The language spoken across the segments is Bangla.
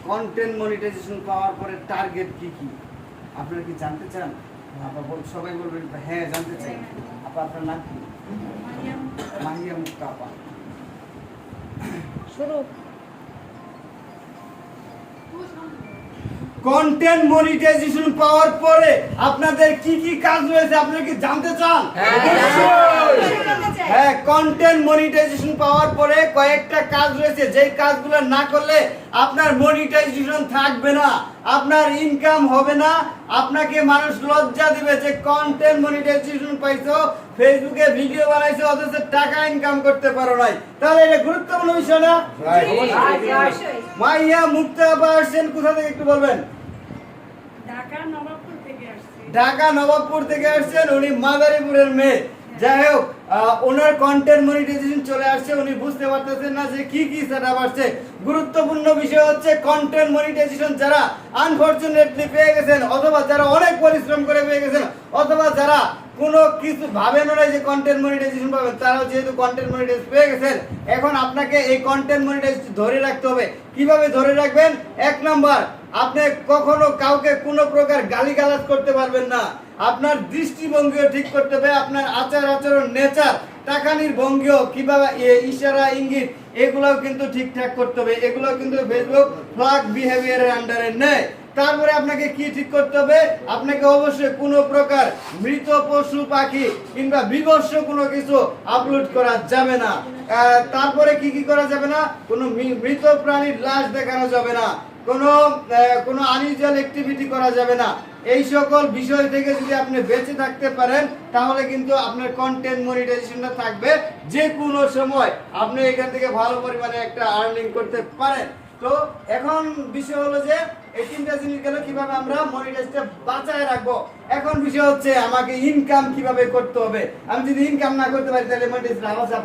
কন্টেন্ট মনিটাইজেশন পাওয়ার পরে টার্গেট কি কি আপনারা কি জানতে চান? আপনারা সবাই বলবেন হ্যাঁ জানতে চাই। আপনার নাম কি? মাহিয়া মুক্তা আপা। শুরু। কন্টেন্ট মনিটাইজেশন পাওয়ার পরে আপনাদের কি কি কাজ রয়েছে আপনারা কি জানতে চান? হ্যাঁ, কন্টেন্ট মনিটাইজেশন পাওয়ার পরে কয়েকটা কাজ রয়েছে যেই কাজগুলো না করলে আপনার মনিটাইজেশন থাকবে না, আপনার ইনকাম হবে না, আপনাকে মানুষ লজ্জা দিবে যে কন্টেন্ট মনিটাইজেশন পাইছো, ফেসবুকে ভিডিও বানাইছো অথচ টাকা ইনকাম করতে পারো নাই। তাহলে এটা গুরুত্বপূর্ণ বিষয় না? মাইয়া মুক্তা আপা আসছেন কোথা থেকে একটু বলবেন? ঢাকা নবাবপুর থেকে আসছেন, উনি মাদারীপুরের মেয়ে। যাই হোক, ওনার কন্টেন্ট মনিটাইজেশন চলে আসছে, উনি বুঝতে পারতেছেন না যে কি কি সেটআপ আসছে। গুরুত্বপূর্ণ বিষয় হচ্ছে কন্টেন্ট মনিটাইজেশন যারা আনফরচুনেটলি পেয়ে গেছেন, অথবা যারা অনেক পরিশ্রম করে পেয়ে গেছেন, অথবা যারা কোনো কিছু ভাবেন না যে কন্টেন্ট মনিটাইজেশন পাবেন, তারাও যেহেতু কন্টেন্ট মনিটাইজেশন পেয়ে গেছেন, এখন আপনাকে এই কন্টেন্ট মনিটাইজেশন ধরে রাখতে হবে। কিভাবে ধরে রাখবেন? এক নাম্বার, আপনি কখনো কাউকে কোনো প্রকার গালিগালাজ করতে পারবেন না। আপনার দৃষ্টিভঙ্গিও ঠিক করতে হবে, আপনার আচার আচরণ, নেচার, টাকানির ভঙ্গিও, কিভাবে ইশারা ইঙ্গিত, এগুলোও কিন্তু ঠিকঠাক করতে হবে। এগুলো কিন্তু ফেসবুক ফ্ল্যাগ বিহেভিয়ারের আন্ডারে নেয়। তারপরে আপনাকে কি ঠিক করতে হবে? আপনাকে অবশ্যই কোনো প্রকার মৃত পশু পাখি কিংবা বিভৎস কোনো কিছু আপলোড করা যাবে না। তারপরে কি কি করা যাবে না? কোনো মৃত প্রাণীর লাশ দেখানো যাবে না, কোনো আনইউজুয়াল অ্যাক্টিভিটি করা যাবে না। এই সকল বিষয় থেকে যদি আপনি বেঁচে থাকতে পারেন তাহলে কিন্তু আপনার কন্টেন্ট মনিটাইজেশনটা থাকবে, যে কোনো সময় আপনি এখান থেকে ভালো পরিমাণে একটা আর্নিং করতে পারেন। তো এখন বিষয় হলো যে এই তিনটা জিনিস গেল কিভাবে আমরা মনিটাইজটা বাঁচায় রাখবো। এখন বিষয় হচ্ছে আমাকে ইনকাম কিভাবে করতে হবে। আমি যদি ইনকাম না করতে পারি তাহলে মনিটাইজ লাভ আছে?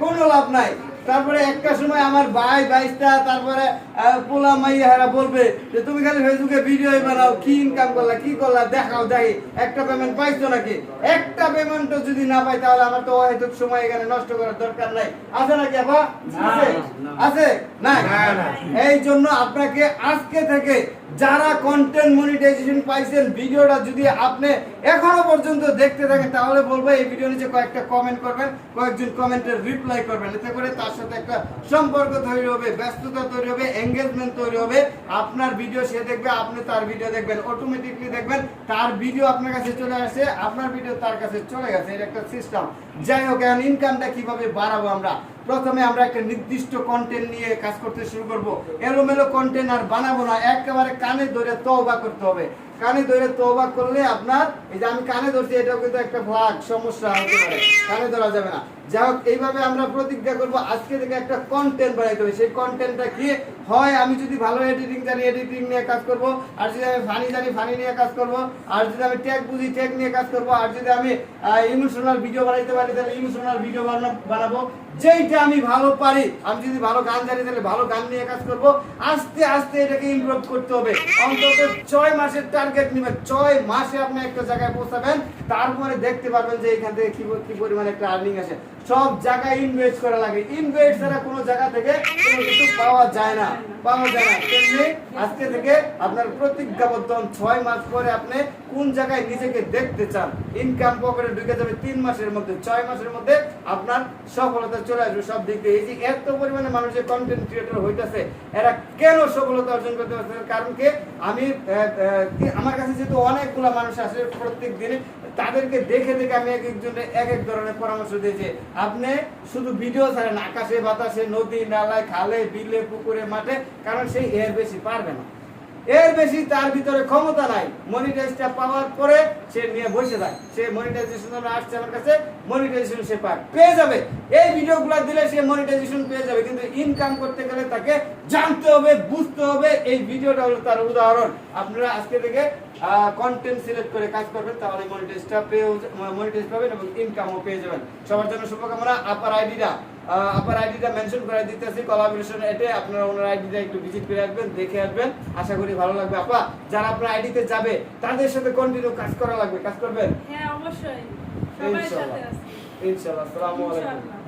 কোনো লাভ নাই। তারপরে একটা সময় আমার ভাই ভাইস্তা তারপরে পোলা মাইয়ারা বলবে যে তুমি খালি ফেসবুকে ভিডিও বানাও, কি ইনকাম করলা, কি করলা দেখাও, দেখি একটা পেমেন্ট পাইছো নাকি। একটা পেমেন্টও যদি না পাই তাহলে আমার তো অহেতুক সময় এখানে নষ্ট করার দরকার নাই। আছে নাকি আপা? আছে না? এই জন্য আপনাকে আজকে থেকে যারা কন্টেন্ট মনিটাইজেশন পাইছেন, ভিডিওটা যদি আপনি এখনো পর্যন্ত দেখতে থাকেন তাহলে বলবো এই ভিডিও নিচে কয়েকটা কমেন্ট করবেন, কয়েকজন কমেন্টের রিপ্লাই করবেন। এতে করে তার সাথে একটা সম্পর্ক তৈরি হবে, ব্যস্ততা তৈরি হবে, এঙ্গেজমেন্ট তৈরি হবে। আপনার ভিডিও সে দেখবে, আপনি তার ভিডিও দেখবেন, অটোমেটিকলি দেখবেন তার ভিডিও আপনার কাছে চলে আসে, আপনার ভিডিও তার কাছে চলে গেছে। এটা একটা সিস্টেম। যাই হোক, এখন ইনকামটা কিভাবে বাড়াবো? আমরা প্রথমে আমরা একটা নির্দিষ্ট কন্টেন্ট নিয়ে কাজ করতে শুরু করব। এলোমেলো কন্টেন্ট আর বানাবো না, একেবারে কানে ধরে তওবা করতে হবে। কানে ধরে তওবা করলে আপনার এই যে আমি কানে ধরছি এটাও কিন্তু একটা ভাগ সমস্যা হতে পারে, কানে ধরা যাবে না। যাই হোক, এইভাবে আমরা প্রতিজ্ঞা করব আজকে থেকে একটা কন্টেন্ট বানাইতে হবে। সেই কন্টেন্টটা কি হয়? আমি যদি ভালো এডিটিং জানি এডিটিং নিয়ে কাজ করব, আর যদি আমি ফানি জানি ফানি নিয়ে কাজ করব, আর যদি আমি টেক বুঝি টেক নিয়ে কাজ করব, আর যদি আমি ইমোশনাল ভিডিও বানাইতে পারি তাহলে ইমোশনাল ভিডিও বানাবো। যেইটা আমি ভালো পারি, আমি যদি ভালো গান জানি তাহলে ভালো গান নিয়ে কাজ করব। আস্তে আস্তে এটাকে ইমপ্রুভ করতে হবে। অন্তত 6 মাসের টার্গেট নেবেন। 6 মাসে আপনি একটা জায়গায় পৌঁছাবেন, তারপরে দেখতে পারবেন যে এখান থেকে কি পরিমাণে একটা আর্নিং আসে। সব জায়গায় ইনভেস্ট করা লাগে। ইনভেস্ট ছাড়া কোনো জায়গা থেকে কোনো কিছু পাওয়া যায় না। তেমনি আজকে থেকে আপনার প্রতিজ্ঞাবদ্ধ 6 মাস পরে আপনি কোন জায়গায় নিজেকে দেখতে চান। ইনকাম পকেটে ঢুকে যাবে 3 মাসের মধ্যে, 6 মাসের মধ্যে আপনার সফলতা চলে আসবে সব দিক দিয়ে। এই যে এত পরিমাণে মানুষের কন্টেন্ট ক্রিয়েটর হইতেছে, এরা কেন সফলতা অর্জন করতে পারছে? কারণ কি আমি আমার কাছে যেহেতু অনেকগুলো মানুষ আসে প্রত্যেক দিনে, তাদেরকে দেখে দেখে আমি এক একজনের এক এক ধরনের পরামর্শ দিয়েছি। আপনি শুধু ভিডিও ছাড়েন আকাশে বাতাসে, নদী নালায়, খালে বিলে, পুকুরে, মাঠে, কারণ সেই এর বেশি পারবে না, এর বেশি তার ভিতরে ক্ষমতা নাই। মনিটাইজটা পাওয়ার পরে সে নিয়ে বসে থাকে। সে মনিটাইজেশন আসছে আমার কাছে, মনিটাইজেশন সে পেয়ে যাবে। এই ভিডিওগুলো দিলে সে মনিটাইজেশন পেয়ে যাবে, কিন্তু ইনকাম করতে গেলে তাকে জানতে হবে, বুঝতে হবে। এই ভিডিওটা হলো তার উদাহরণ। আপনারা আজকে থেকে কন্টেন্ট সিলেক্ট করে কাজ করবেন, তাহলে মনিটাইজ পাবেন এবং ইনকামও পেয়ে যাবেন। সবার জন্য শুভকামনা। আপার আইডিটা মেনশন করে দিতেছি কোলাবোরেশন এতে, আপনারা ওনার আইডিটা একটু ভিজিট করে আসবেন, দেখে আসবেন, আশা করি ভালো লাগবে। আপা, যারা আপনার আইডিতে যাবে তাদের সাথে কন্টিনিউ কাজ করা লাগবে, কাজ করবেন? হ্যাঁ অবশ্যই, সবার সাথে আছি ইনশাআল্লাহ। আসসালামু আলাইকুম।